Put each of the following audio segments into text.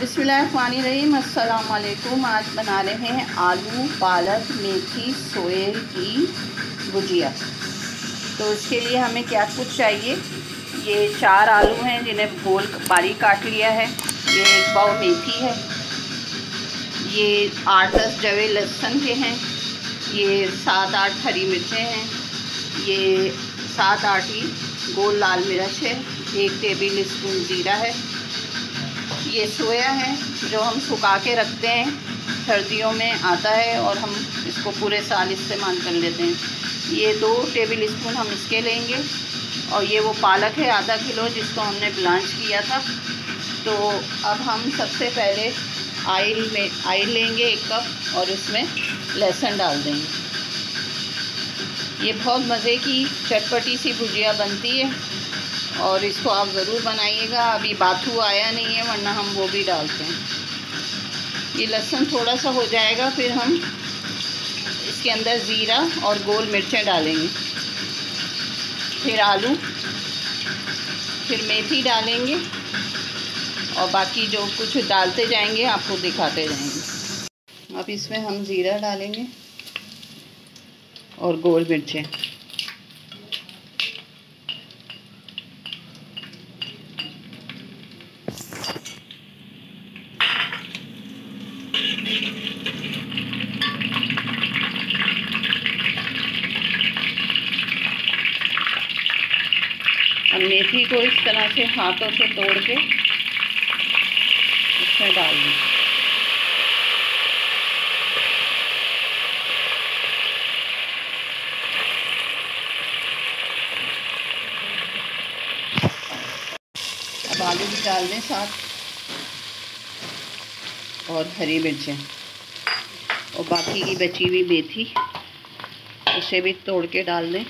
बिस्मिल्लाहिर्रहमानिर्रहीम। अस्सलाम वालेकुम। आज बना रहे हैं आलू पालक मेथी सोए की भुजिया। तो इसके लिए हमें क्या कुछ चाहिए, ये 4 आलू हैं जिन्हें गोल बारीक काट लिया है, ये 1 पाव मेथी है, ये 8-10 जवे लहसुन के हैं, ये 7-8 हरी मिर्चें हैं, ये 7-8 ही गोल लाल मिर्च है, 1 टेबल स्पून ज़ीरा है, ये सोया है जो हम सुखा के रखते हैं, सर्दियों में आता है और हम इसको पूरे साल इस्तेमाल कर लेते हैं। ये 2 टेबल स्पून हम इसके लेंगे। और ये वो पालक है आधा किलो जिसको हमने ब्लांच किया था। तो अब हम सबसे पहले आयल लेंगे 1 कप और इसमें लहसुन डाल देंगे। ये बहुत मज़े की चटपटी सी भुजिया बनती है और इसको आप ज़रूर बनाइएगा। अभी बाथू आया नहीं है वरना हम वो भी डालते हैं। ये लहसुन थोड़ा सा हो जाएगा, फिर हम इसके अंदर ज़ीरा और गोल मिर्चें डालेंगे, फिर आलू, फिर मेथी डालेंगे और बाकी जो कुछ डालते जाएंगे आपको दिखाते जाएंगे। अब इसमें हम ज़ीरा डालेंगे और गोल मिर्चें, और मेथी को इस तरह से हाथों से तोड़ के इसमें डाल दें। अब आलू भी डाल दें साथ, और हरी मिर्चें, और बाकी की बची हुई मेथी उसे भी तोड़ के डाल दें,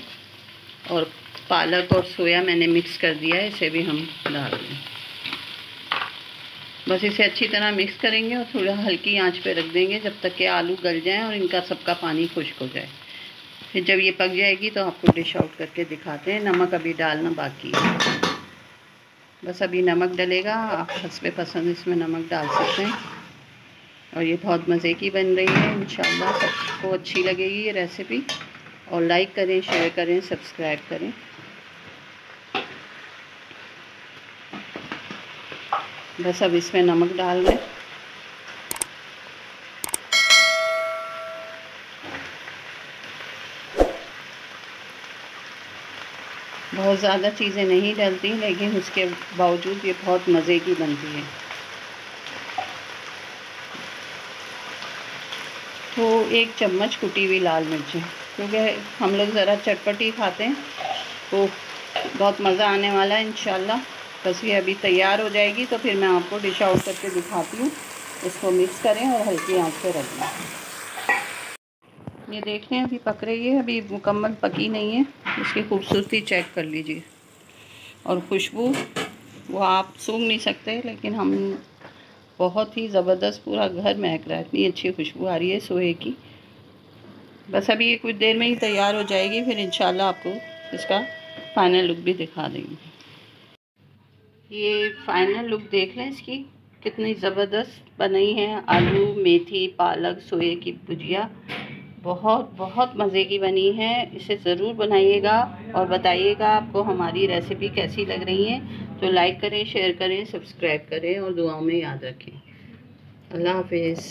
और पालक और सोया मैंने मिक्स कर दिया है, इसे भी हम डाल दें। बस इसे अच्छी तरह मिक्स करेंगे और थोड़ा हल्की आंच पे रख देंगे जब तक कि आलू गल जाएं और इनका सबका पानी खुश्क हो जाए। फिर जब ये पक जाएगी तो आपको डिश आउट करके दिखाते हैं। नमक अभी डालना बाकी है, बस अभी नमक डलेगा, आप हस्बे पसंद इसमें नमक डाल सकते हैं। और ये बहुत मज़े की बन रही है, इंशाल्लाह सबको अच्छी लगेगी ये रेसिपी। और लाइक करें, शेयर करें, सब्सक्राइब करें। बस अब इसमें नमक डाल दें, बहुत ज़्यादा चीज़ें नहीं डलती लेकिन उसके बावजूद ये बहुत मज़े की बनती है। तो 1 चम्मच कुटी हुई लाल मिर्चें, क्योंकि हम लोग ज़रा चटपटी खाते हैं तो बहुत मज़ा आने वाला है इंशाल्लाह। बस ये अभी तैयार हो जाएगी तो फिर मैं आपको डिश आउट करके दिखाती हूँ। इसको मिक्स करें और हल्की आंच पे रख दें। ये देख लें अभी पक रही है, अभी मुकम्मल पकी नहीं है। इसकी खूबसूरती चेक कर लीजिए, और खुशबू वो आप सूंघ नहीं सकते लेकिन हम बहुत ही ज़बरदस्त, पूरा घर महक रहा है, इतनी अच्छी खुशबू आ रही है सोए की। बस अभी ये कुछ देर में ही तैयार हो जाएगी, फिर इंशाल्लाह आपको इसका फाइनल लुक भी दिखा देंगे। ये फाइनल लुक देख लें इसकी, कितनी ज़बरदस्त बनी है। आलू मेथी पालक सोए की भुजिया बहुत बहुत मज़े की बनी है। इसे ज़रूर बनाइएगा और बताइएगा आपको हमारी रेसिपी कैसी लग रही है। तो लाइक करें, शेयर करें, सब्सक्राइब करें और दुआओं में याद रखें। अल्लाह हाफिज़।